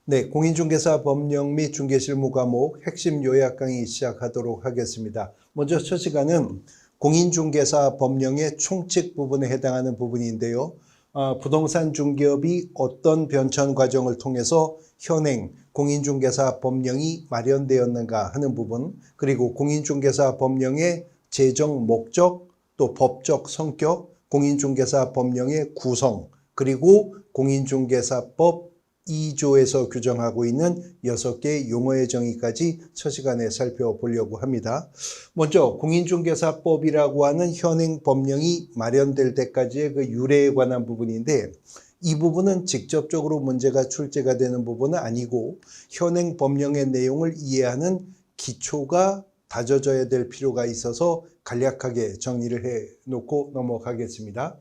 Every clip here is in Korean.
네, 공인중개사 법령 및 중개실무 과목 핵심 요약 강의 시작하도록 하겠습니다. 먼저 첫 시간은 공인중개사 법령의 총칙 부분에 해당하는 부분인데요. 부동산 중개업이 어떤 변천 과정을 통해서 현행 공인중개사 법령이 마련되었는가 하는 부분, 그리고 공인중개사 법령의 제정 목적, 또 법적 성격, 공인중개사 법령의 구성, 그리고 공인중개사법 2조에서 규정하고 있는 6개의 용어의 정의까지 첫 시간에 살펴보려고 합니다. 먼저 공인중개사법이라고 하는 현행 법령이 마련될 때까지의 그 유래에 관한 부분인데, 이 부분은 직접적으로 문제가 출제가 되는 부분은 아니고 현행 법령의 내용을 이해하는 기초가 다져져야 될 필요가 있어서 간략하게 정리를 해놓고 넘어가겠습니다.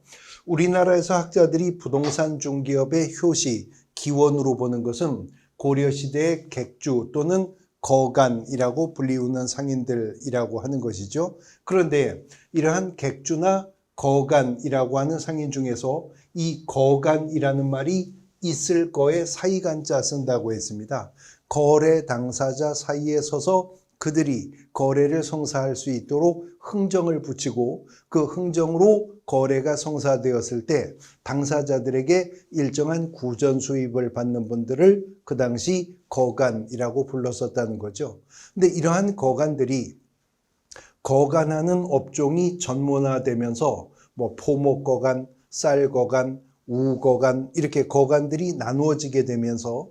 우리나라에서 학자들이 부동산 중개업의 효시, 기원으로 보는 것은 고려시대의 객주 또는 거간이라고 불리우는 상인들이라고 하는 것이죠. 그런데 이러한 객주나 거간이라고 하는 상인 중에서 이 거간이라는 말이 있을 거에 사이간자 쓴다고 했습니다. 거래 당사자 사이에 서서 그들이 거래를 성사할 수 있도록 흥정을 붙이고 그 흥정으로 거래가 성사되었을 때 당사자들에게 일정한 구전 수입을 받는 분들을 그 당시 거간이라고 불렀었다는 거죠. 근데 이러한 거간들이 거간하는 업종이 전문화되면서 포목거간, 쌀거간, 우거간 이렇게 거간들이 나누어지게 되면서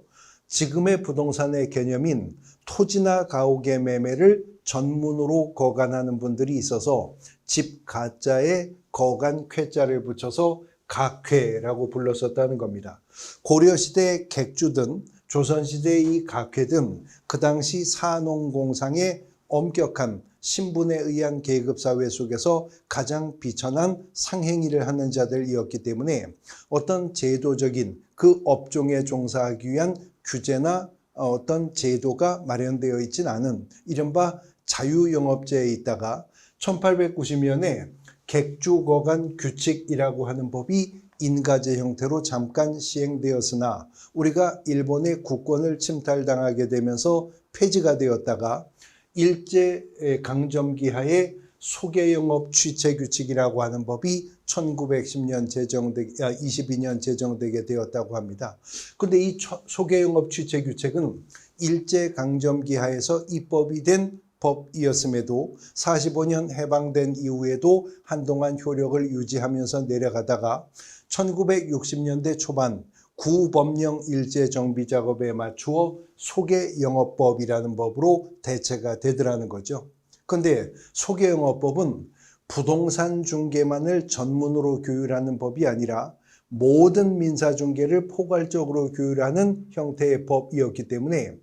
지금의 부동산의 개념인 토지나 가옥의 매매를 전문으로 거간하는 분들이 있어서 집 가자에 거간 쾌자를 붙여서 각회라고 불렀었다는 겁니다. 고려시대의 객주든 조선시대의 이 각회든 그 당시 산농공상의 엄격한 신분에 의한 계급사회 속에서 가장 비천한 상행위를 하는 자들이었기 때문에 어떤 제도적인 그 업종에 종사하기 위한 규제나 어떤 제도가 마련되어 있진 않은 이른바 자유영업제에 있다가 1890년에 객주거간 규칙이라고 하는 법이 인가제 형태로 잠깐 시행되었으나 우리가 일본의 국권을 침탈당하게 되면서 폐지가 되었다가 일제강점기 하에 소개영업 취체규칙이라고 하는 법이 1910년 22년 제정되게 되었다고 합니다. 그런데 이 소개영업 취체규칙은 일제강점기 하에서 입법이 된 법이었음에도 45년 해방된 이후에도 한동안 효력을 유지하면서 내려가다가 1960년대 초반 구법령 일제 정비 작업에 맞추어 소개영업법이라는 법으로 대체가 되더라는 거죠. 그런데 소개영업법은 부동산 중개만을 전문으로 규율하는 법이 아니라 모든 민사중개를 포괄적으로 규율하는 형태의 법이었기 때문에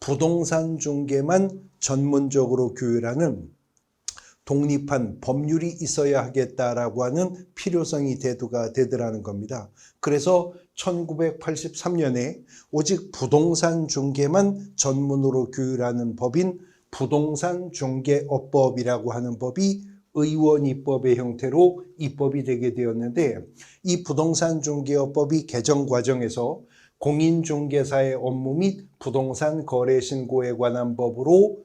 부동산 중개만 전문적으로 규율하는 독립한 법률이 있어야 하겠다라고 하는 필요성이 대두가 되더라는 겁니다. 그래서 1983년에 오직 부동산 중개만 전문으로 규율하는 법인 부동산 중개업법이라고 하는 법이 의원입법의 형태로 입법이 되게 되었는데, 이 부동산 중개업법이 개정 과정에서 공인중개사의 업무 및 부동산 거래 신고에 관한 법으로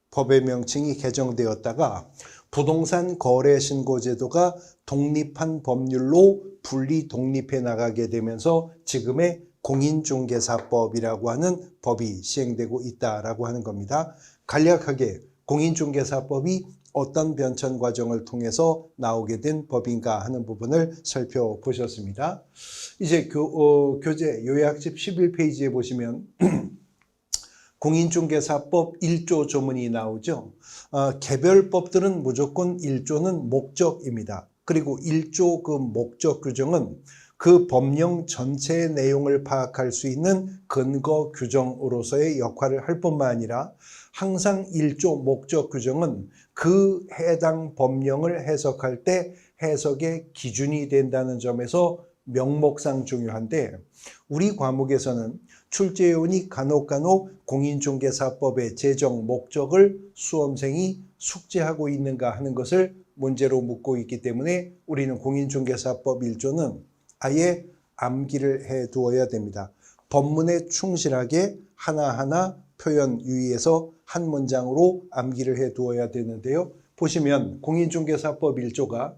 법의 명칭이 개정되었다가 부동산 거래 신고 제도가 독립한 법률로 분리 독립해 나가게 되면서 지금의 공인중개사법이라고 하는 법이 시행되고 있다라고 하는 겁니다. 간략하게 공인중개사법이 어떤 변천 과정을 통해서 나오게 된 법인가 하는 부분을 살펴보셨습니다. 이제 교재 요약집 11페이지에 보시면 공인중개사법 1조 조문이 나오죠. 개별법들은 무조건 1조는 목적입니다. 그리고 1조 그 목적 규정은 그 법령 전체의 내용을 파악할 수 있는 근거 규정으로서의 역할을 할 뿐만 아니라 항상 1조 목적 규정은 그 해당 법령을 해석할 때 해석의 기준이 된다는 점에서 명목상 중요한데, 우리 과목에서는 출제요원이 간혹 공인중개사법의 제정 목적을 수험생이 숙지하고 있는가 하는 것을 문제로 묻고 있기 때문에 우리는 공인중개사법 1조는 아예 암기를 해 두어야 됩니다. 법문에 충실하게 하나하나 표현 유의해서 한 문장으로 암기를 해 두어야 되는데요. 보시면 공인중개사법 1조가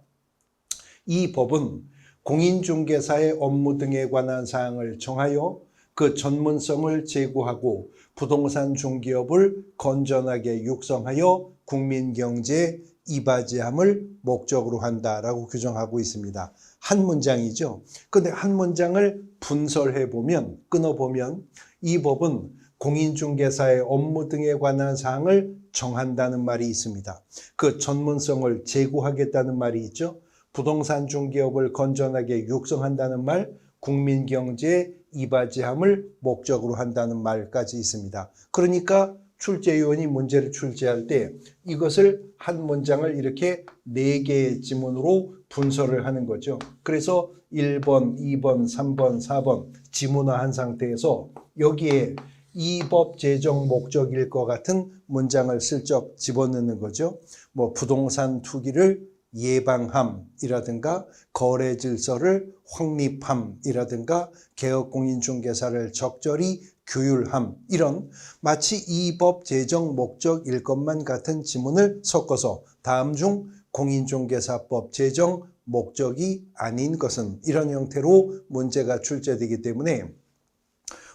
이 법은 공인중개사의 업무 등에 관한 사항을 정하여 그 전문성을 제고하고 부동산 중개업을 건전하게 육성하여 국민 경제에 이바지함을 목적으로 한다라고 규정하고 있습니다. 한 문장이죠. 그런데 한 문장을 분설해 보면, 끊어보면 이 법은 공인중개사의 업무 등에 관한 사항을 정한다는 말이 있습니다. 그 전문성을 제고하겠다는 말이 있죠. 부동산 중개업을 건전하게 육성한다는 말, 국민 경제에 이바지함을 목적으로 한다는 말까지 있습니다. 그러니까 출제위원이 문제를 출제할 때 이것을 한 문장을 이렇게 4개의 지문으로 분설을 하는 거죠. 그래서 1번, 2번, 3번, 4번 지문화한 상태에서 여기에 이 법 제정 목적일 것 같은 문장을 슬쩍 집어넣는 거죠. 뭐 부동산 투기를 예방함이라든가 거래 질서를 확립함이라든가 개업공인중개사를 적절히 규율함, 이런 마치 이 법 제정 목적일 것만 같은 지문을 섞어서 다음 중 공인중개사법 제정 목적이 아닌 것은, 이런 형태로 문제가 출제되기 때문에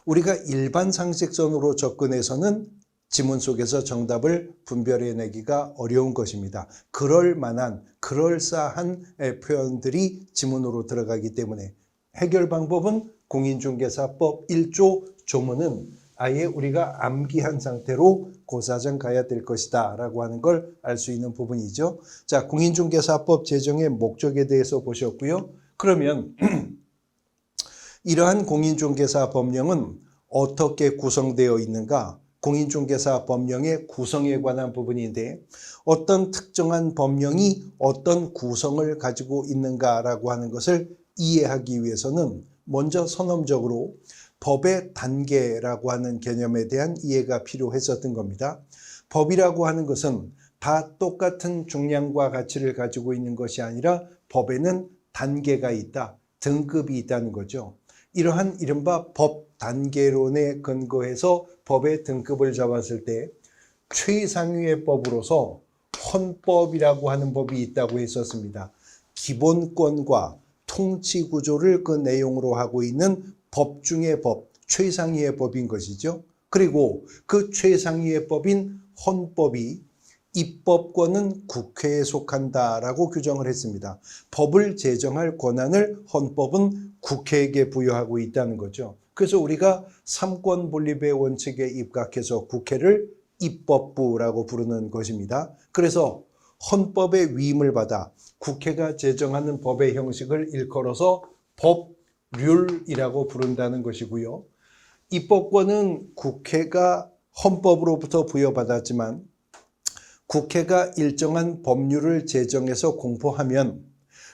우리가 일반 상식선으로 접근해서는 지문 속에서 정답을 분별해내기가 어려운 것입니다. 그럴 만한, 그럴싸한 표현들이 지문으로 들어가기 때문에 해결 방법은 공인중개사법 1조 조문은 아예 우리가 암기한 상태로 고사장 가야 될 것이다 라고 하는 걸 알 수 있는 부분이죠. 자, 공인중개사법 제정의 목적에 대해서 보셨고요. 그러면 이러한 공인중개사 법령은 어떻게 구성되어 있는가? 공인중개사 법령의 구성에 관한 부분인데 어떤 특정한 법령이 어떤 구성을 가지고 있는가라고 하는 것을 이해하기 위해서는 먼저 선언적으로 법의 단계라고 하는 개념에 대한 이해가 필요했었던 겁니다. 법이라고 하는 것은 다 똑같은 중량과 가치를 가지고 있는 것이 아니라 법에는 단계가 있다, 등급이 있다는 거죠. 이러한 이른바 법 단계론에 근거해서 법의 등급을 잡았을 때 최상위의 법으로서 헌법이라고 하는 법이 있다고 했었습니다. 기본권과 통치 구조를 그 내용으로 하고 있는 법 중의 법, 최상위의 법인 것이죠. 그리고 그 최상위의 법인 헌법이 입법권은 국회에 속한다라고 규정을 했습니다. 법을 제정할 권한을 헌법은 국회에게 부여하고 있다는 거죠. 그래서 우리가 삼권 분립의 원칙에 입각해서 국회를 입법부라고 부르는 것입니다. 그래서 헌법의 위임을 받아 국회가 제정하는 법의 형식을 일컬어서 법률이라고 부른다는 것이고요. 입법권은 국회가 헌법으로부터 부여받았지만 국회가 일정한 법률을 제정해서 공포하면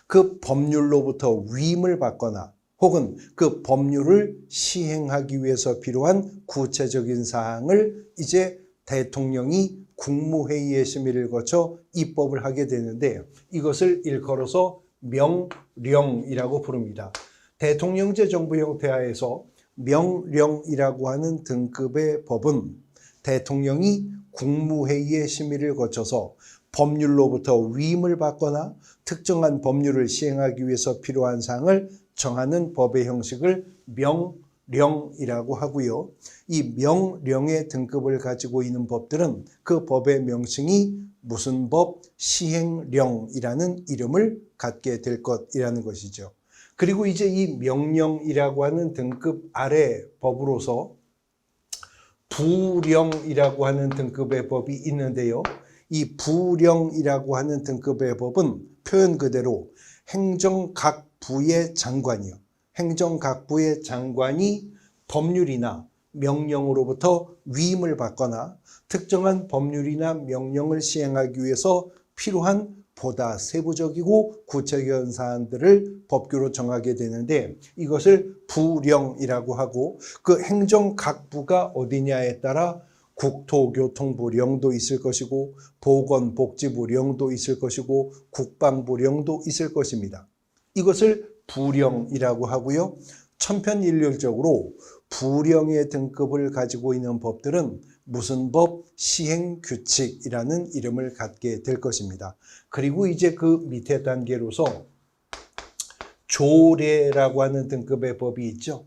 그 법률로부터 위임을 받거나 혹은 그 법률을 시행하기 위해서 필요한 구체적인 사항을 이제 대통령이 국무회의의 심의를 거쳐 입법을 하게 되는데 이것을 일컬어서 명령이라고 부릅니다. 대통령제 정부 형태하에서 명령이라고 하는 등급의 법은 대통령이 국무회의의 심의를 거쳐서 법률로부터 위임을 받거나 특정한 법률을 시행하기 위해서 필요한 사항을 정하는 법의 형식을 명령이라고 하고요. 이 명령의 등급을 가지고 있는 법들은 그 법의 명칭이 무슨 법, 시행령이라는 이름을 갖게 될 것이라는 것이죠. 그리고 이제 이 명령이라고 하는 등급 아래 법으로서 부령이라고 하는 등급의 법이 있는데요. 이 부령이라고 하는 등급의 법은 표현 그대로 행정각부의 장관이요. 행정각부의 장관이 법률이나 명령으로부터 위임을 받거나 특정한 법률이나 명령을 시행하기 위해서 필요한 보다 세부적이고 구체적인 사안들을 법규로 정하게 되는데 이것을 부령이라고 하고 그 행정각부가 어디냐에 따라 국토교통부령도 있을 것이고 보건복지부령도 있을 것이고 국방부령도 있을 것입니다. 이것을 부령이라고 하고요. 천편일률적으로 부령의 등급을 가지고 있는 법들은 무슨 법? 시행규칙이라는 이름을 갖게 될 것입니다. 그리고 이제 그 밑에 단계로서 조례라고 하는 등급의 법이 있죠.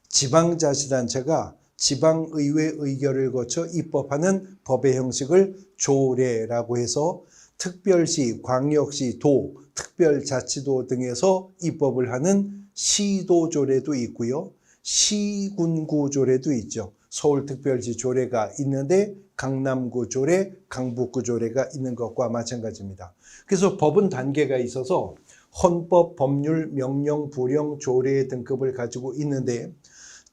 지방자치단체가 지방의회 의결을 거쳐 입법하는 법의 형식을 조례라고 해서 특별시, 광역시, 도, 특별자치도 등에서 입법을 하는 시도조례도 있고요. 시군구조례도 있죠. 서울특별시 조례가 있는데 강남구 조례, 강북구 조례가 있는 것과 마찬가지입니다. 그래서 법은 단계가 있어서 헌법, 법률, 명령, 부령, 조례의 등급을 가지고 있는데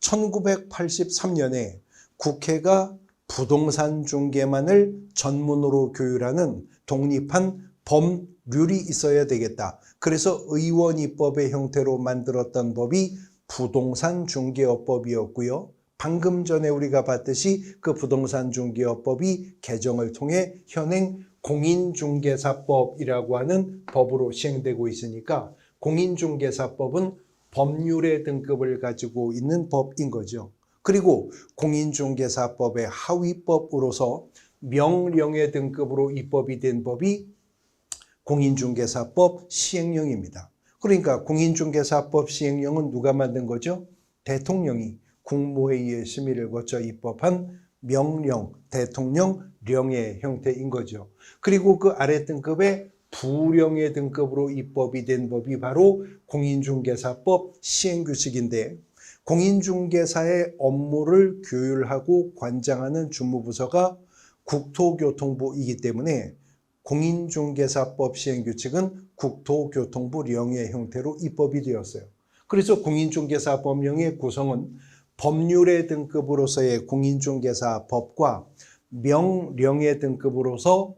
1983년에 국회가 부동산 중개만을 전문으로 교율하는 독립한 법률이 있어야 되겠다. 그래서 의원 입법의 형태로 만들었던 법이 부동산 중개업법이었고요. 방금 전에 우리가 봤듯이 그 부동산 중개업법이 개정을 통해 현행 공인중개사법이라고 하는 법으로 시행되고 있으니까 공인중개사법은 법률의 등급을 가지고 있는 법인 거죠. 그리고 공인중개사법의 하위법으로서 명령의 등급으로 입법이 된 법이 공인중개사법 시행령입니다. 그러니까 공인중개사법 시행령은 누가 만든 거죠? 대통령이 국무회의의 심의를 거쳐 입법한 명령, 대통령령의 형태인 거죠. 그리고 그 아래 등급의 부령의 등급으로 입법이 된 법이 바로 공인중개사법 시행규칙인데 공인중개사의 업무를 규율하고 관장하는 주무부서가 국토교통부이기 때문에 공인중개사법 시행규칙은 국토교통부령의 형태로 입법이 되었어요. 그래서 공인중개사법령의 구성은 법률의 등급으로서의 공인중개사법과 명령의 등급으로서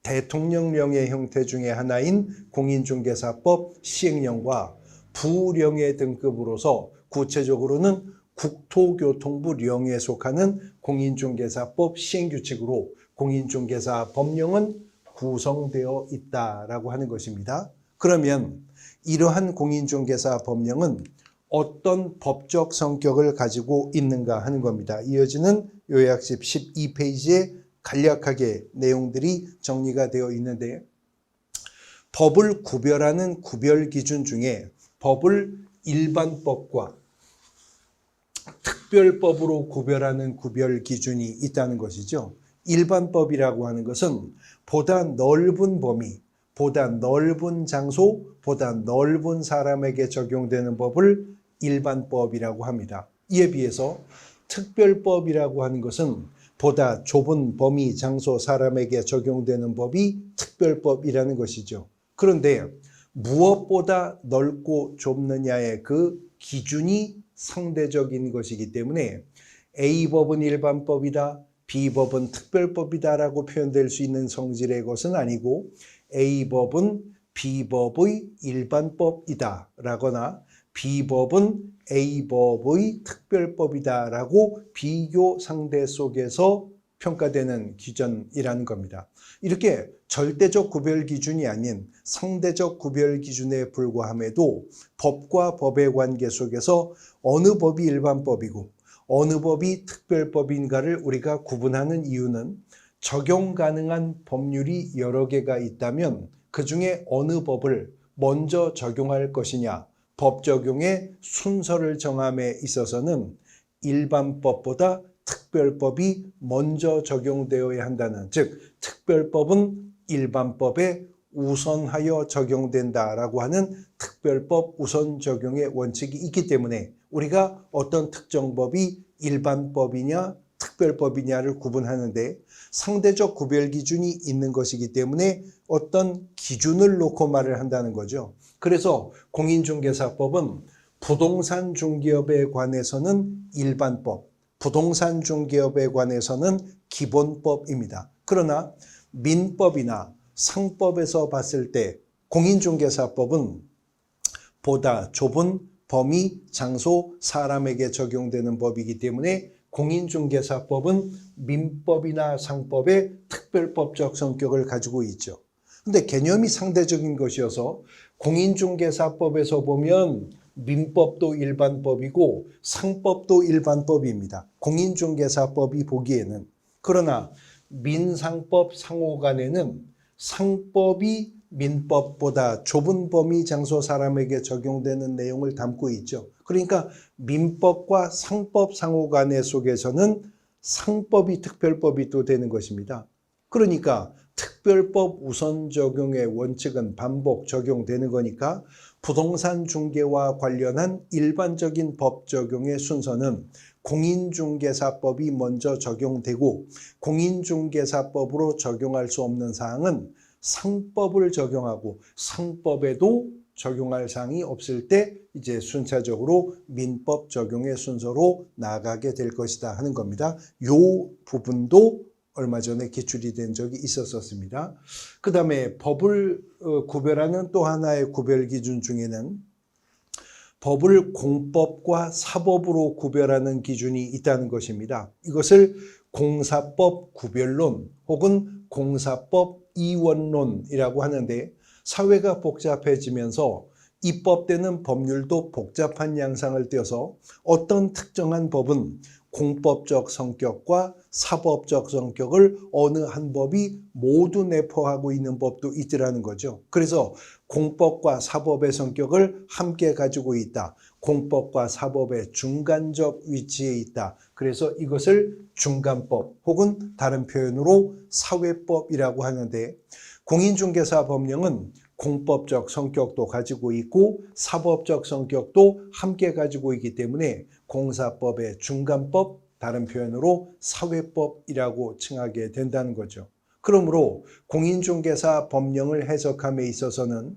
대통령령의 형태 중에 하나인 공인중개사법 시행령과 부령의 등급으로서 구체적으로는 국토교통부령에 속하는 공인중개사법 시행규칙으로 공인중개사법령은 구성되어 있다라고 하는 것입니다. 그러면 이러한 공인중개사법령은 어떤 법적 성격을 가지고 있는가 하는 겁니다. 이어지는 요약집 12페이지에 간략하게 내용들이 정리가 되어 있는데 법을 구별하는 구별 기준 중에 법을 일반법과 특별법으로 구별하는 구별 기준이 있다는 것이죠. 일반법이라고 하는 것은 보다 넓은 범위, 보다 넓은 장소, 보다 넓은 사람에게 적용되는 법을 일반법이라고 합니다. 이에 비해서 특별법이라고 하는 것은 보다 좁은 범위, 장소, 사람에게 적용되는 법이 특별법이라는 것이죠. 그런데 무엇보다 넓고 좁느냐의 그 기준이 상대적인 것이기 때문에 A법은 일반법이다, B법은 특별법이다라고 표현될 수 있는 성질의 것은 아니고 A법은 B법의 일반법이다 라거나 B법은 A법의 특별법이다라고 비교 상대 속에서 평가되는 기준이라는 겁니다. 이렇게 절대적 구별 기준이 아닌 상대적 구별 기준에 불과함에도 법과 법의 관계 속에서 어느 법이 일반법이고 어느 법이 특별법인가를 우리가 구분하는 이유는 적용 가능한 법률이 여러 개가 있다면 그 중에 어느 법을 먼저 적용할 것이냐, 법 적용의 순서를 정함에 있어서는 일반법보다 특별법이 먼저 적용되어야 한다는, 즉 특별법은 일반법에 우선하여 적용된다라고 하는 특별법 우선 적용의 원칙이 있기 때문에 우리가 어떤 특정 법이 일반법이냐 특별법이냐를 구분하는데 상대적 구별 기준이 있는 것이기 때문에 어떤 기준을 놓고 말을 한다는 거죠. 그래서 공인중개사법은 부동산 중개업에 관해서는 일반법, 부동산 중개업에 관해서는 기본법입니다. 그러나 민법이나 상법에서 봤을 때 공인중개사법은 보다 좁은 범위, 장소, 사람에게 적용되는 법이기 때문에 공인중개사법은 민법이나 상법의 특별법적 성격을 가지고 있죠. 근데 개념이 상대적인 것이어서 공인중개사법에서 보면 민법도 일반법이고 상법도 일반법입니다. 공인중개사법이 보기에는. 그러나 민상법 상호간에는 상법이 민법보다 좁은 범위 장소 사람에게 적용되는 내용을 담고 있죠. 그러니까 민법과 상법 상호간의 속에서는 상법이 특별법이 또 되는 것입니다. 그러니까 특별법 우선 적용의 원칙은 반복 적용되는 거니까 부동산 중개와 관련한 일반적인 법 적용의 순서는 공인중개사법이 먼저 적용되고 공인중개사법으로 적용할 수 없는 사항은 상법을 적용하고 상법에도 적용할 사항이 없을 때 이제 순차적으로 민법 적용의 순서로 나아가게 될 것이다 하는 겁니다. 요 부분도 얼마 전에 기출이 된 적이 있었습니다. 그 다음에 법을 구별하는 또 하나의 구별 기준 중에는 법을 공법과 사법으로 구별하는 기준이 있다는 것입니다. 이것을 공사법 구별론 혹은 공사법 이원론이라고 하는데 사회가 복잡해지면서 입법되는 법률도 복잡한 양상을 띄어서 어떤 특정한 법은 공법적 성격과 사법적 성격을 어느 한 법이 모두 내포하고 있는 법도 있더라는 거죠. 그래서 공법과 사법의 성격을 함께 가지고 있다. 공법과 사법의 중간적 위치에 있다. 그래서 이것을 중간법 혹은 다른 표현으로 사회법이라고 하는데 공인중개사 법령은 공법적 성격도 가지고 있고 사법적 성격도 함께 가지고 있기 때문에 공사법의 중간법, 다른 표현으로 사회법이라고 칭하게 된다는 거죠. 그러므로 공인중개사 법령을 해석함에 있어서는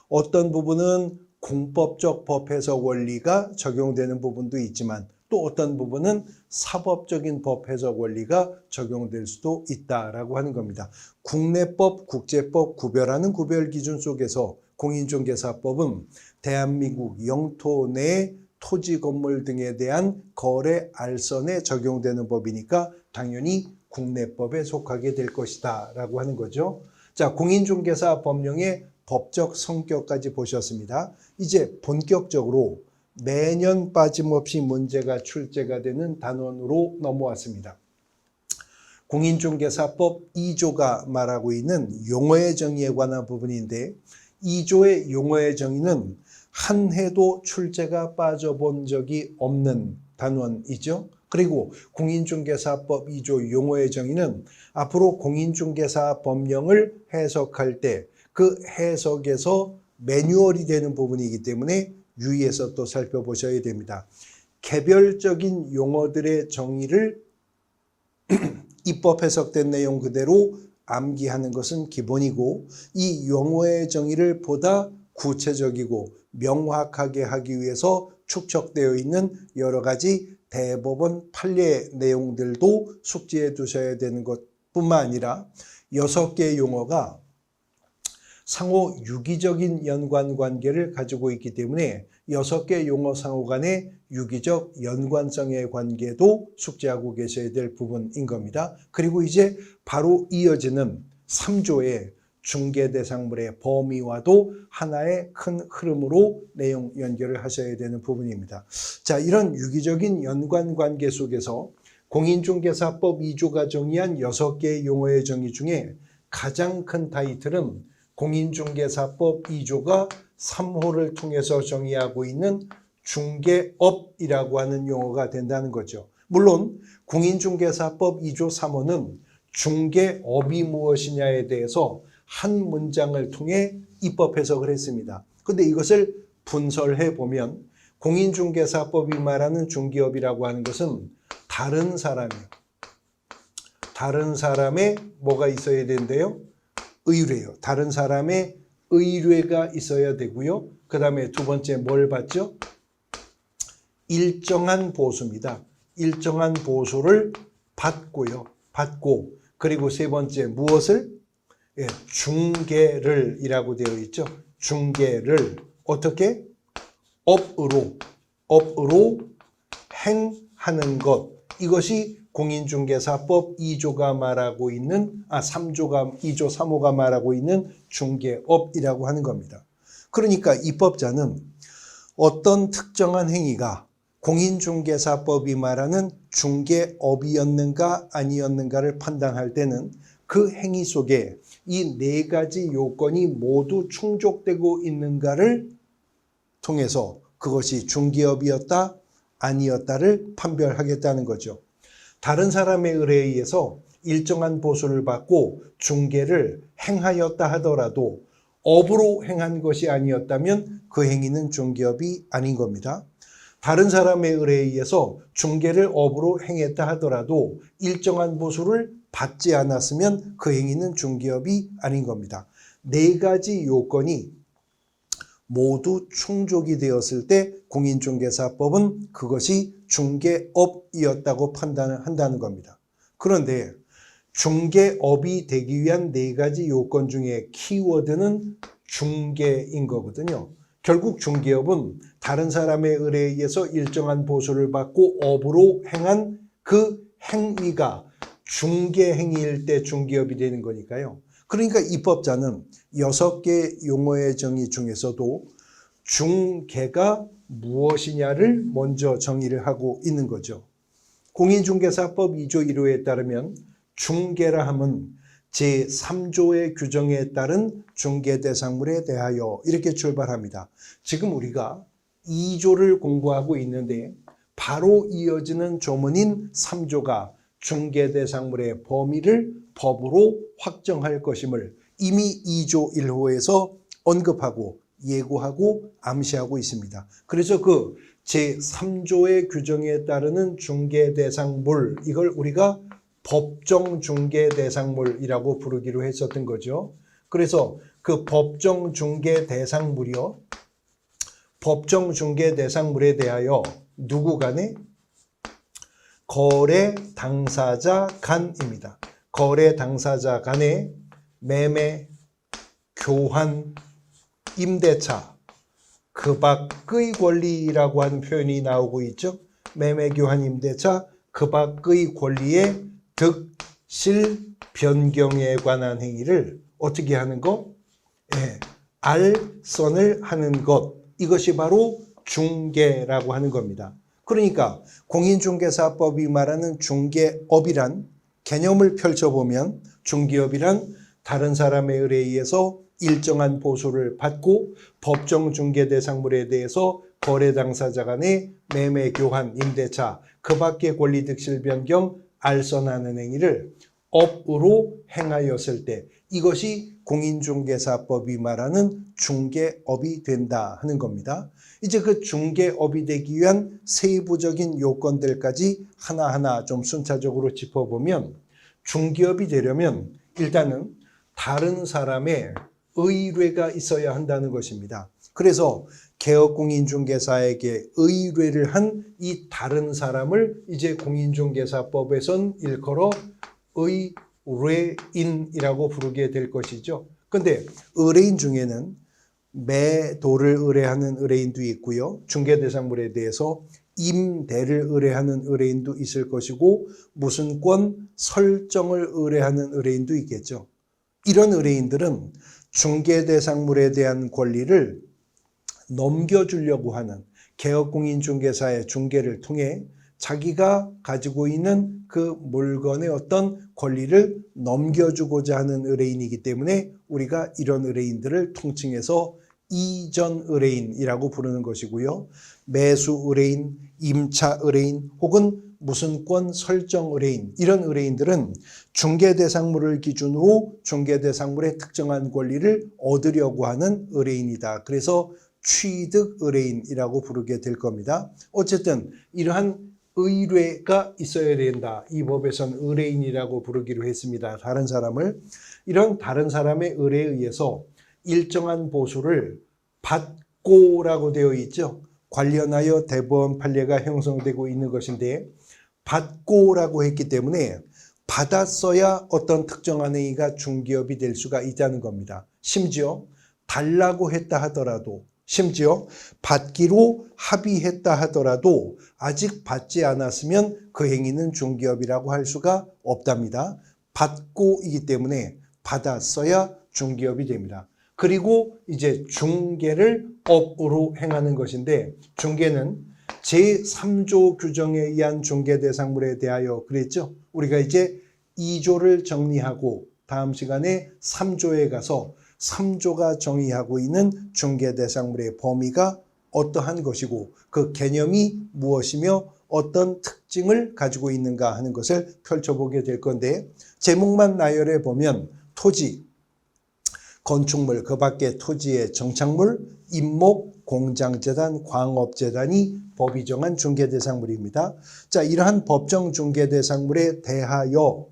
어떤 부분은 공법적 법 해석 원리가 적용되는 부분도 있지만 또 어떤 부분은 사법적인 법 해석 원리가 적용될 수도 있다라고 하는 겁니다. 국내법, 국제법 구별하는 구별 기준 속에서 공인중개사법은 대한민국 영토 내 토지 건물 등에 대한 거래 알선에 적용되는 법이니까 당연히 국내법에 속하게 될 것이다 라고 하는 거죠. 자, 공인중개사 법령의 법적 성격까지 보셨습니다. 이제 본격적으로 매년 빠짐없이 문제가 출제가 되는 단원으로 넘어왔습니다. 공인중개사법 2조가 말하고 있는 용어의 정의에 관한 부분인데 2조의 용어의 정의는 한 해도 출제가 빠져본 적이 없는 단원이죠. 그리고 공인중개사법 2조 용어의 정의는 앞으로 공인중개사 법령을 해석할 때 그 해석에서 매뉴얼이 되는 부분이기 때문에 유의해서 또 살펴보셔야 됩니다. 개별적인 용어들의 정의를 입법 해석된 내용 그대로 암기하는 것은 기본이고 이 용어의 정의를 보다 구체적이고 명확하게 하기 위해서 축적되어 있는 여러 가지 대법원 판례 내용들도 숙지해 두셔야 되는 것뿐만 아니라 6개의 용어가 상호 유기적인 연관관계를 가지고 있기 때문에 6개 용어 상호 간의 유기적 연관성의 관계도 숙지하고 계셔야 될 부분인 겁니다. 그리고 이제 바로 이어지는 3조의 중개대상물의 범위와도 하나의 큰 흐름으로 내용 연결을 하셔야 되는 부분입니다. 자, 이런 유기적인 연관관계 속에서 공인중개사법 2조가 정의한 6개의 용어의 정의 중에 가장 큰 타이틀은 공인중개사법 2조가 3호를 통해서 정의하고 있는 중개업이라고 하는 용어가 된다는 거죠. 물론 공인중개사법 2조 3호는 중개업이 무엇이냐에 대해서 한 문장을 통해 입법 해석을 했습니다. 그런데 이것을 분설해 보면 공인중개사법이 말하는 중개업이라고 하는 것은 다른 사람의 뭐가 있어야 된대요? 의뢰요. 다른 사람의 의뢰가 있어야 되고요. 그 다음에 두 번째 뭘 받죠? 일정한 보수입니다. 일정한 보수를 받고요. 받고 그리고 세 번째 무엇을? 예, 중개를 이라고 되어 있죠. 중개를 어떻게? 업으로 행하는 것. 이것이 공인중개사법 2조가 말하고 있는 3조가 2조 3호가 말하고 있는 중개업이라고 하는 겁니다. 그러니까 입법자는 어떤 특정한 행위가 공인중개사법이 말하는 중개업이었는가 아니었는가를 판단할 때는 그 행위 속에 이 네 가지 요건이 모두 충족되고 있는가를 통해서 그것이 중개업이었다 아니었다를 판별하겠다는 거죠. 다른 사람의 의뢰에 의해서 일정한 보수를 받고 중개를 행하였다 하더라도 업으로 행한 것이 아니었다면 그 행위는 중개업이 아닌 겁니다. 다른 사람의 의뢰에 의해서 중개를 업으로 행했다 하더라도 일정한 보수를 받지 않았으면 그 행위는 중개업이 아닌 겁니다. 네 가지 요건이 모두 충족이 되었을 때 공인중개사법은 그것이 중개업이었다고 판단을 한다는 겁니다. 그런데 중개업이 되기 위한 네 가지 요건 중에 키워드는 중개인 거거든요. 결국 중개업은 다른 사람의 의뢰에 의해서 일정한 보수를 받고 업으로 행한 그 행위가 중개 행위일 때 중개업이 되는 거니까요. 그러니까 입법자는 6개 용어의 정의 중에서도 중개가 무엇이냐를 먼저 정의를 하고 있는 거죠. 공인중개사법 2조 1호에 따르면 중개라 함은 제3조의 규정에 따른 중개대상물에 대하여 이렇게 출발합니다. 지금 우리가 2조를 공부하고 있는데 바로 이어지는 조문인 3조가 중개대상물의 범위를 법으로 확정할 것임을 이미 2조 1호에서 언급하고 예고하고 암시하고 있습니다. 그래서 그 제3조의 규정에 따르는 중개대상물, 이걸 우리가 법정 중개대상물이라고 부르기로 했었던 거죠. 그래서 그 법정 중개대상물이요, 법정 중개대상물에 대하여 누구 간에? 거래 당사자 간입니다. 거래 당사자 간의 매매, 교환, 임대차, 그 밖의 권리라고 하는 표현이 나오고 있죠. 매매, 교환, 임대차, 그 밖의 권리의 득, 실, 변경에 관한 행위를 어떻게 하는 것? 알선을 하는 것. 이것이 바로 중개라고 하는 겁니다. 그러니까 공인중개사법이 말하는 중개업이란 개념을 펼쳐보면 중개업이란 다른 사람의 의뢰에 의해서 일정한 보수를 받고 법정 중개대상물에 대해서 거래 당사자 간의 매매, 교환, 임대차, 그 밖의 권리 득실 변경, 알선하는 행위를 업으로 행하였을 때 이것이 공인중개사법이 말하는 중개업이 된다 하는 겁니다. 이제 그 중개업이 되기 위한 세부적인 요건들까지 하나하나 좀 순차적으로 짚어보면 중개업이 되려면 일단은 다른 사람의 의뢰가 있어야 한다는 것입니다. 그래서 개업공인중개사에게 의뢰를 한 이 다른 사람을 이제 공인중개사법에선 일컬어 의뢰인이라고 부르게 될 것이죠. 그런데 의뢰인 중에는 매도를 의뢰하는 의뢰인도 있고요. 중개대상물에 대해서 임대를 의뢰하는 의뢰인도 있을 것이고 무슨 권 설정을 의뢰하는 의뢰인도 있겠죠. 이런 의뢰인들은 중개대상물에 대한 권리를 넘겨주려고 하는 개업공인중개사의 중개를 통해 자기가 가지고 있는 그 물건의 어떤 권리를 넘겨주고자 하는 의뢰인이기 때문에 우리가 이런 의뢰인들을 통칭해서 이전 의뢰인이라고 부르는 것이고요. 매수 의뢰인, 임차 의뢰인 혹은 무슨 권 설정 의뢰인, 이런 의뢰인들은 중개대상물을 기준으로 중개대상물의 특정한 권리를 얻으려고 하는 의뢰인이다. 그래서 취득 의뢰인이라고 부르게 될 겁니다. 어쨌든 이러한 의뢰가 있어야 된다. 이 법에선 의뢰인이라고 부르기로 했습니다. 다른 사람을. 이런 다른 사람의 의뢰에 의해서 일정한 보수를 받고라고 되어 있죠. 관련하여 대법원 판례가 형성되고 있는 것인데 받고라고 했기 때문에 받았어야 어떤 특정한 행위가 중개업이 될 수가 있다는 겁니다. 심지어 달라고 했다 하더라도, 심지어 받기로 합의했다 하더라도 아직 받지 않았으면 그 행위는 중개업이라고 할 수가 없답니다. 받고이기 때문에 받았어야 중개업이 됩니다. 그리고 이제 중개를 업으로 행하는 것인데, 중개는 제3조 규정에 의한 중개대상물에 대하여 그랬죠. 우리가 이제 2조를 정리하고 다음 시간에 3조에 가서 3조가 정의하고 있는 중개대상물의 범위가 어떠한 것이고 그 개념이 무엇이며 어떤 특징을 가지고 있는가 하는 것을 펼쳐보게 될 건데, 제목만 나열해 보면 토지, 건축물, 그 밖에 토지의 정착물, 임목, 공장재단, 광업재단이 법이 정한 중개대상물입니다. 자, 이러한 법정 중개대상물에 대하여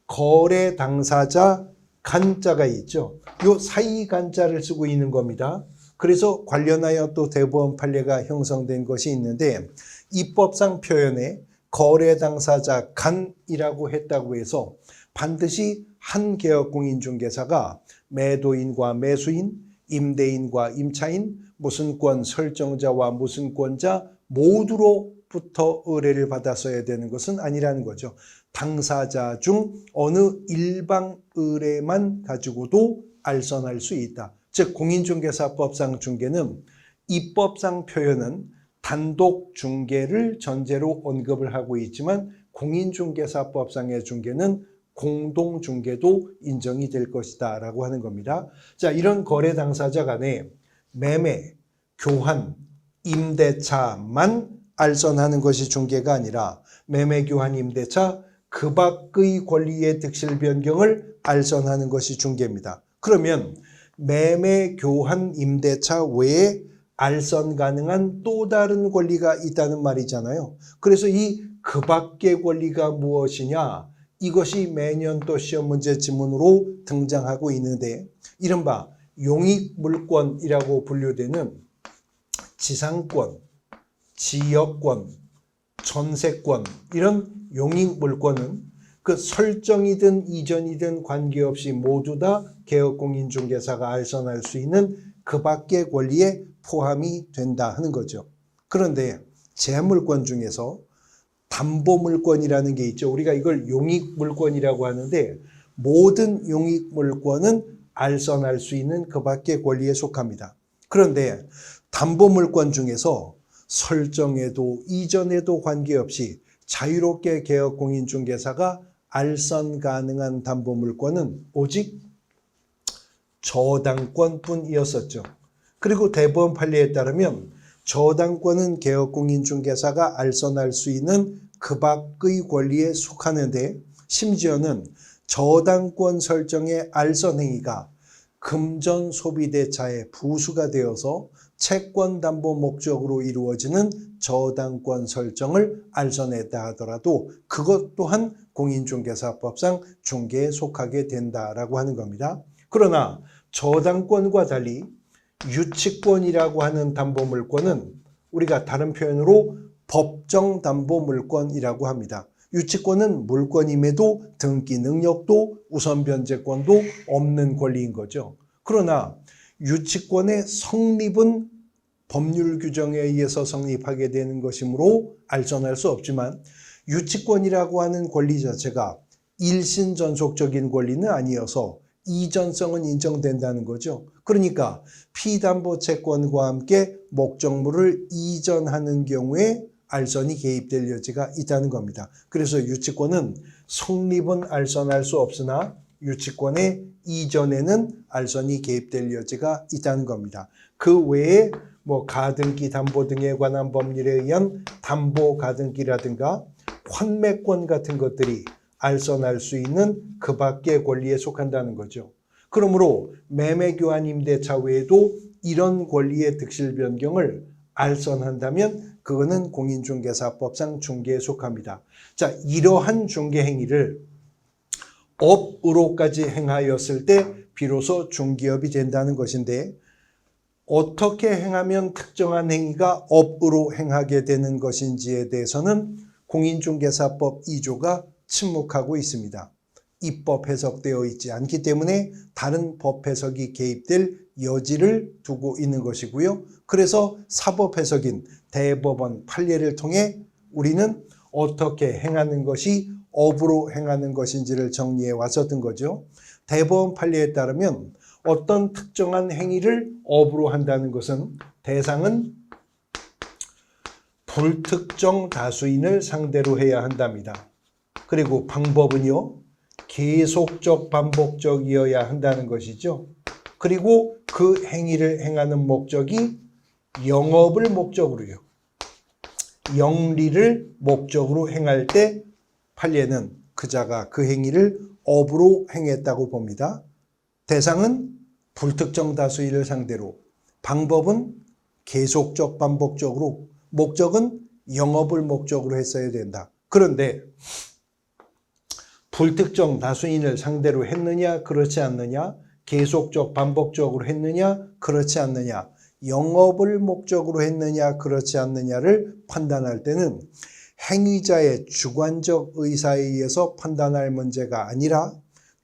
거래 당사자 간자가 있죠. 요 사이 간자를 쓰고 있는 겁니다. 그래서 관련하여 또 대법원 판례가 형성된 것이 있는데, 입법상 표현에 거래 당사자 간이라고 했다고 해서 반드시 한 개업공인중개사가 매도인과 매수인, 임대인과 임차인, 무슨권 설정자와 무슨권자 모두로부터 의뢰를 받았어야 되는 것은 아니라는 거죠. 당사자 중 어느 일방 의뢰만 가지고도 알선할 수 있다. 즉 공인중개사법상 중개는 입법상 표현은 단독 중개를 전제로 언급을 하고 있지만 공인중개사법상의 중개는 공동중개도 인정이 될 것이다 라고 하는 겁니다. 자, 이런 거래 당사자 간에 매매, 교환, 임대차만 알선하는 것이 중개가 아니라 매매, 교환, 임대차 그 밖의 권리의 득실 변경을 알선하는 것이 중개입니다. 그러면 매매, 교환, 임대차 외에 알선 가능한 또 다른 권리가 있다는 말이잖아요. 그래서 이 그 밖의 권리가 무엇이냐? 이것이 매년 또 시험 문제 지문으로 등장하고 있는데, 이른바 용익물권이라고 분류되는 지상권, 지역권, 전세권, 이런 용익물권은 그 설정이든 이전이든 관계없이 모두 다 개업공인중개사가 알선할 수 있는 그 밖의 권리에 포함이 된다 하는 거죠. 그런데 재물권 중에서 담보물권이라는 게 있죠. 우리가 이걸 용익물권이라고 하는데, 모든 용익물권은 알선할 수 있는 그 밖의 권리에 속합니다. 그런데 담보물권 중에서 설정에도 이전에도 관계없이 자유롭게 개업공인중개사가 알선 가능한 담보물권은 오직 저당권뿐이었었죠. 그리고 대법원 판례에 따르면 저당권은 개업공인중개사가 알선할 수 있는 그 밖의 권리에 속하는데, 심지어는 저당권 설정의 알선 행위가 금전 소비대차의 부수가 되어서 채권 담보 목적으로 이루어지는 저당권 설정을 알선했다 하더라도 그것 또한 공인중개사법상 중개에 속하게 된다라고 하는 겁니다. 그러나 저당권과 달리 유치권이라고 하는 담보물권은 우리가 다른 표현으로 법정담보물권이라고 합니다. 유치권은 물권임에도 등기 능력도 우선 변제권도 없는 권리인 거죠. 그러나 유치권의 성립은 법률 규정에 의해서 성립하게 되는 것이므로 알선할 수 없지만, 유치권이라고 하는 권리 자체가 일신전속적인 권리는 아니어서 이전성은 인정된다는 거죠. 그러니까 피담보채권과 함께 목적물을 이전하는 경우에 알선이 개입될 여지가 있다는 겁니다. 그래서 유치권은 성립은 알선할 수 없으나 유치권의 이전에는 알선이 개입될 여지가 있다는 겁니다. 그 외에 가등기 담보 등에 관한 법률에 의한 담보 가등기라든가 환매권 같은 것들이 알선할 수 있는 그 밖의 권리에 속한다는 거죠. 그러므로 매매, 교환, 임대차 외에도 이런 권리의 득실 변경을 알선한다면 그거는 공인중개사법상 중개에 속합니다. 자, 이러한 중개 행위를 업으로까지 행하였을 때 비로소 중개업이 된다는 것인데, 어떻게 행하면 특정한 행위가 업으로 행하게 되는 것인지에 대해서는 공인중개사법 2조가 침묵하고 있습니다. 입법 해석되어 있지 않기 때문에 다른 법 해석이 개입될 여지를 두고 있는 것이고요. 그래서 사법 해석인 대법원 판례를 통해 우리는 어떻게 행하는 것이 업으로 행하는 것인지를 정리해 왔었던 거죠. 대법원 판례에 따르면 어떤 특정한 행위를 업으로 한다는 것은 대상은 불특정 다수인을 상대로 해야 한답니다. 그리고 방법은요, 계속적 반복적이어야 한다는 것이죠. 그리고 그 행위를 행하는 목적이 영업을 목적으로요. 영리를 목적으로 행할 때 판례는 그자가 그 행위를 업으로 행했다고 봅니다. 대상은 불특정 다수인을 상대로, 방법은 계속적 반복적으로, 목적은 영업을 목적으로 했어야 된다. 그런데 불특정 다수인을 상대로 했느냐 그렇지 않느냐, 계속적 반복적으로 했느냐 그렇지 않느냐, 영업을 목적으로 했느냐 그렇지 않느냐를 판단할 때는 행위자의 주관적 의사에 의해서 판단할 문제가 아니라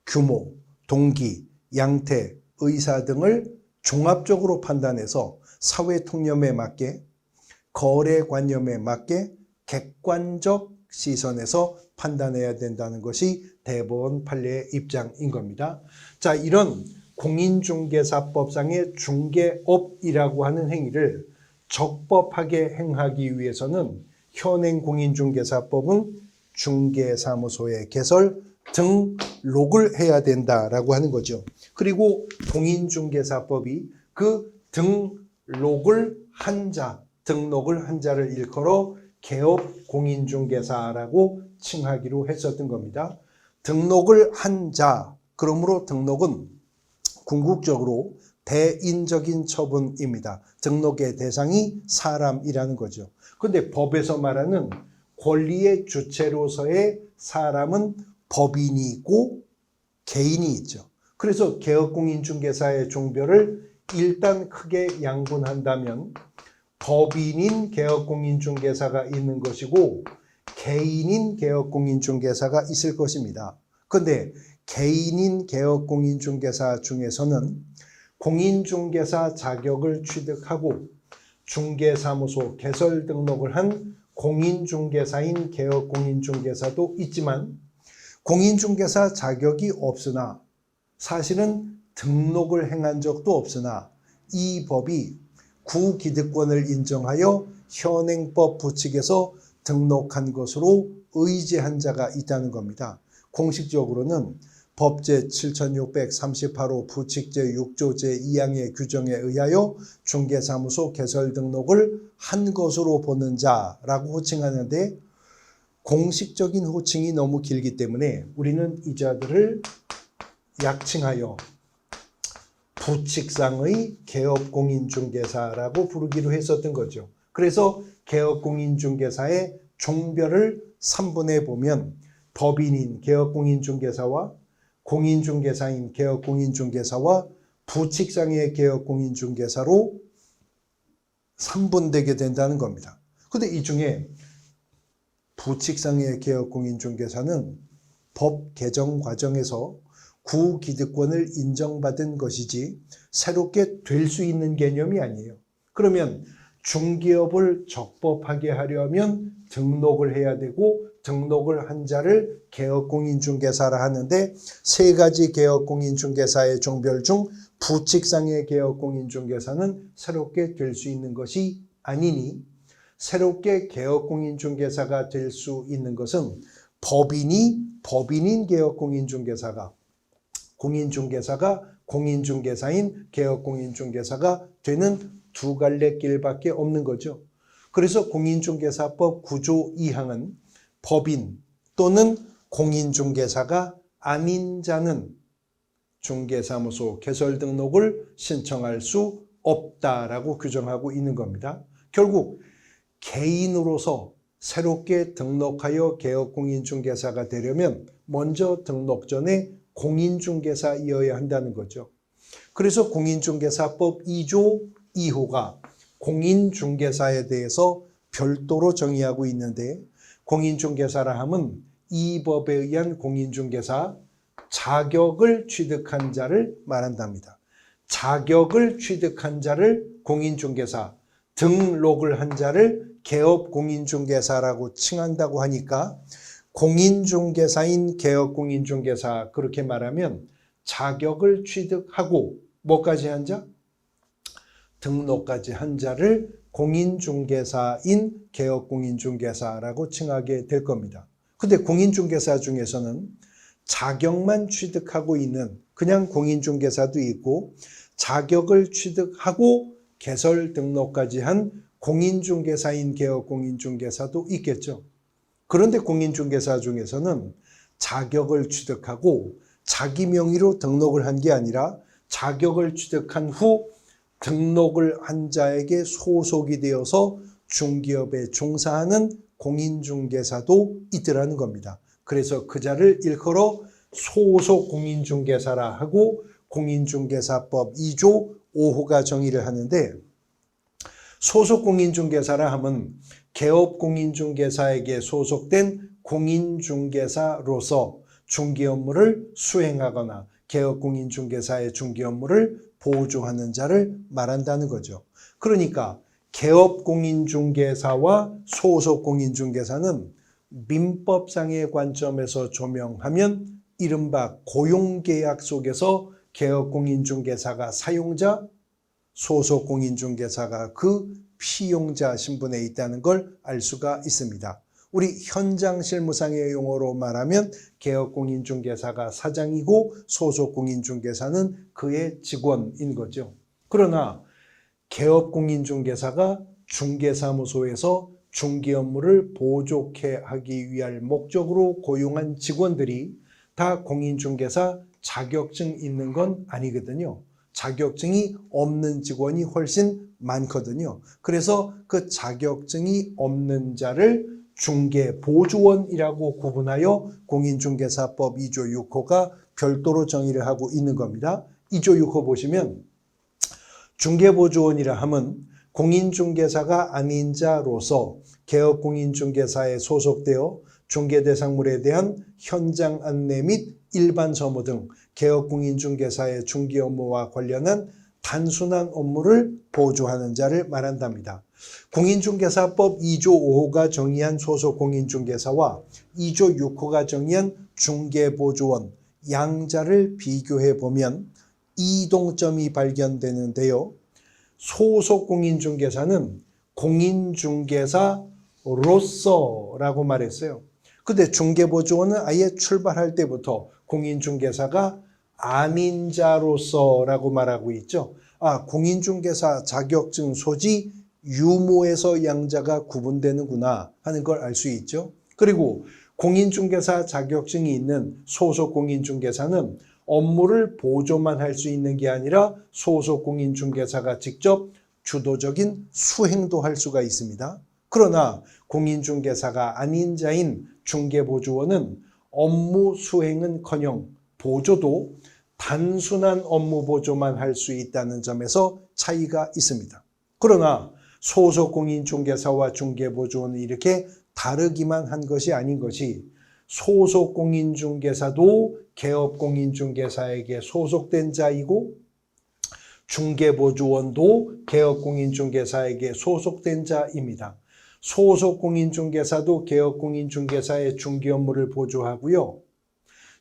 규모, 동기, 양태, 의사 등을 종합적으로 판단해서 사회 통념에 맞게, 거래관념에 맞게 객관적 시선에서 판단해야 된다는 것이 대법원 판례의 입장인 겁니다. 자, 이런 공인중개사법상의 중개업이라고 하는 행위를 적법하게 행하기 위해서는 현행 공인중개사법은 중개사무소의 개설, 등록을 해야 된다라고 하는 거죠. 그리고 공인중개사법이 그 등록을 한 자를 일컬어 개업공인중개사라고 칭하기로 했었던 겁니다. 등록을 한 자, 그러므로 등록은 궁극적으로 대인적인 처분입니다. 등록의 대상이 사람이라는 거죠. 그런데 법에서 말하는 권리의 주체로서의 사람은 법인이 있고 개인이 있죠. 그래서 개업공인중개사의 종별을 일단 크게 양분한다면 법인인 개업공인중개사가 있는 것이고 개인인 개업공인중개사가 있을 것입니다. 그런데 개인인 개업공인중개사 중에서는 공인중개사 자격을 취득하고 중개사무소 개설 등록을 한 공인중개사인 개업공인중개사도 있지만 공인중개사 자격이 없으나 사실은 등록을 행한 적도 없으나 이 법이 구기득권을 인정하여 현행법 부칙에서 등록한 것으로 의지한 자가 있다는 겁니다. 공식적으로는 법제 7638호 부칙 제6조 제2항의 규정에 의하여 중개사무소 개설 등록을 한 것으로 보는 자라고 호칭하는데 공식적인 호칭이 너무 길기 때문에 우리는 이 자들을 약칭하여 부칙상의 개업공인중개사라고 부르기로 했었던 거죠. 그래서 개업공인중개사의 종별을 3분해 보면 법인인 개업공인중개사와 공인중개사인 개업공인중개사와 부칙상의 개업공인중개사로 3분되게 된다는 겁니다. 그런데 이 중에 부칙상의 개업공인중개사는 법 개정 과정에서 구기득권을 인정받은 것이지 새롭게 될 수 있는 개념이 아니에요. 그러면 중개업을 적법하게 하려면 등록을 해야 되고 등록을 한 자를 개업공인중개사라 하는데 세 가지 개업공인중개사의 종별 중 부칙상의 개업공인중개사는 새롭게 될 수 있는 것이 아니니 새롭게 개업공인중개사가 될 수 있는 것은 법인인 개업공인중개사가 공인중개사인 개업공인중개사가 되는 두 갈래 길밖에 없는 거죠. 그래서 공인중개사법 9조 2항은 법인 또는 공인중개사가 아닌 자는 중개사무소 개설 등록을 신청할 수 없다라고 규정하고 있는 겁니다. 결국 개인으로서 새롭게 등록하여 개업공인중개사가 되려면 먼저 등록 전에 공인중개사이어야 한다는 거죠. 그래서 공인중개사법 2조 2호가 공인중개사에 대해서 별도로 정의하고 있는데 공인중개사라 함은 이 법에 의한 공인중개사 자격을 취득한 자를 말한답니다. 자격을 취득한 자를 공인중개사, 등록을 한 자를 개업공인중개사라고 칭한다고 하니까 공인중개사인 개업공인중개사 그렇게 말하면 자격을 취득하고 뭐까지 한 자? 등록까지 한 자를 공인중개사인 개업공인중개사라고 칭하게 될 겁니다. 근데 공인중개사 중에서는 자격만 취득하고 있는 그냥 공인중개사도 있고 자격을 취득하고 개설 등록까지 한 공인중개사인 개업공인중개사도 있겠죠. 그런데 공인중개사 중에서는 자격을 취득하고 자기 명의로 등록을 한 게 아니라 자격을 취득한 후 등록을 한 자에게 소속이 되어서 중기업에 종사하는 공인중개사도 있더라는 겁니다. 그래서 그 자를 일컬어 소속 공인중개사라 하고 공인중개사법 2조 5호가 정의를 하는데, 소속 공인중개사라 하면 개업공인중개사에게 소속된 공인중개사로서 중개 업무를 수행하거나 개업공인중개사의 중개 업무를 보조하는 자를 말한다는 거죠. 그러니까 개업공인중개사와 소속공인중개사는 민법상의 관점에서 조명하면 이른바 고용계약 속에서 개업공인중개사가 사용자, 소속공인중개사가 그 피용자 신분에 있다는 걸 알 수가 있습니다. 우리 현장 실무상의 용어로 말하면 개업공인중개사가 사장이고 소속공인중개사는 그의 직원인 거죠. 그러나 개업공인중개사가 중개사무소에서 중개 업무를 보조케 하기 위할 목적으로 고용한 직원들이 다 공인중개사 자격증 있는 건 아니거든요. 자격증이 없는 직원이 훨씬 많거든요. 그래서 그 자격증이 없는 자를 중개보조원이라고 구분하여 공인중개사법 2조 6호가 별도로 정의를 하고 있는 겁니다. 2조 6호 보시면 중개보조원이라 하면 공인중개사가 아닌 자로서 개업공인중개사에 소속되어 중개대상물에 대한 현장 안내 및 일반 서무 등 개업공인중개사의 중개 업무와 관련한 단순한 업무를 보조하는 자를 말한답니다. 공인중개사법 2조 5호가 정의한 소속공인중개사와 2조 6호가 정의한 중개보조원, 양자를 비교해 보면 이동점이 발견되는데요. 소속공인중개사는 공인중개사로서라고 말했어요. 근데 중개보조원은 아예 출발할 때부터 공인중개사가 아닌 자로서라고 말하고 있죠. 공인중개사 자격증 소지 유무에서 양자가 구분되는구나 하는 걸 알 수 있죠. 그리고 공인중개사 자격증이 있는 소속공인중개사는 업무를 보조만 할 수 있는 게 아니라 소속공인중개사가 직접 주도적인 수행도 할 수가 있습니다. 그러나 공인중개사가 아닌 자인 중개보조원은 업무 수행은커녕 보조도 단순한 업무 보조만 할 수 있다는 점에서 차이가 있습니다. 그러나 소속공인중개사와 중개보조원은 이렇게 다르기만 한 것이 아닌 것이, 소속공인중개사도 개업공인중개사에게 소속된 자이고 중개보조원도 개업공인중개사에게 소속된 자입니다. 소속공인중개사도 개업공인중개사의 중개 업무를 보조하고요.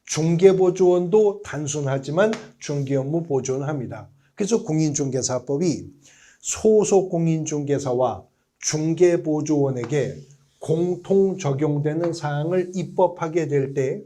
중개보조원도 단순하지만 중개 업무 보조는 합니다. 그래서 공인중개사법이 소속공인중개사와 중개보조원에게 공통 적용되는 사항을 입법하게 될 때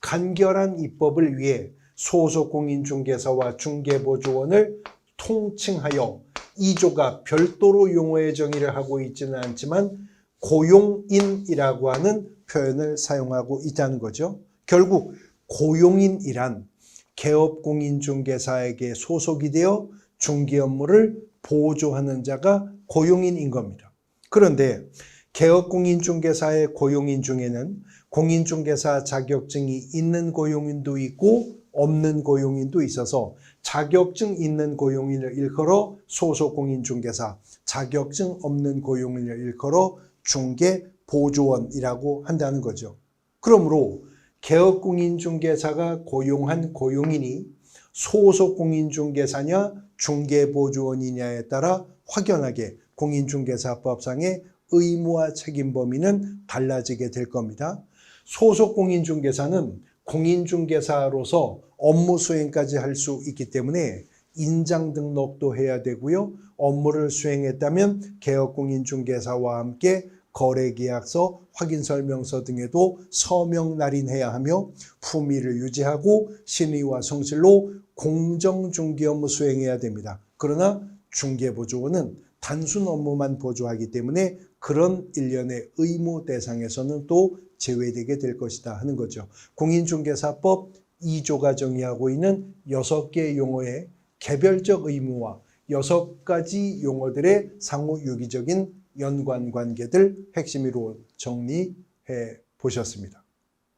간결한 입법을 위해 소속공인중개사와 중개보조원을 통칭하여 2조가 별도로 용어의 정의를 하고 있지는 않지만 고용인이라고 하는 표현을 사용하고 있다는 거죠. 결국 고용인이란 개업공인중개사에게 소속이 되어 중개 업무를 보조하는 자가 고용인인 겁니다. 그런데 개업공인중개사의 고용인 중에는 공인중개사 자격증이 있는 고용인도 있고 없는 고용인도 있어서 자격증 있는 고용인을 일컬어 소속공인중개사, 자격증 없는 고용인을 일컬어 중개보조원이라고 한다는 거죠. 그러므로 개업공인중개사가 고용한 고용인이 소속공인중개사냐 중개보조원이냐에 따라 확연하게 공인중개사법상의 의무와 책임 범위는 달라지게 될 겁니다. 소속공인중개사는 공인중개사로서 업무 수행까지 할 수 있기 때문에 인장 등록도 해야 되고요. 업무를 수행했다면 개업공인중개사와 함께 거래계약서, 확인설명서 등에도 서명 날인해야 하며 품위를 유지하고 신의와 성실로 공정중개 업무 수행해야 됩니다. 그러나 중개보조원은 단순 업무만 보조하기 때문에 그런 일련의 의무 대상에서는 또 제외되게 될 것이다 하는 거죠. 공인중개사법 2조가 정의하고 있는 6개 용어의 개별적 의무와 6가지 용어들의 상호 유기적인 연관 관계들 핵심 이론 정리해 보셨습니다.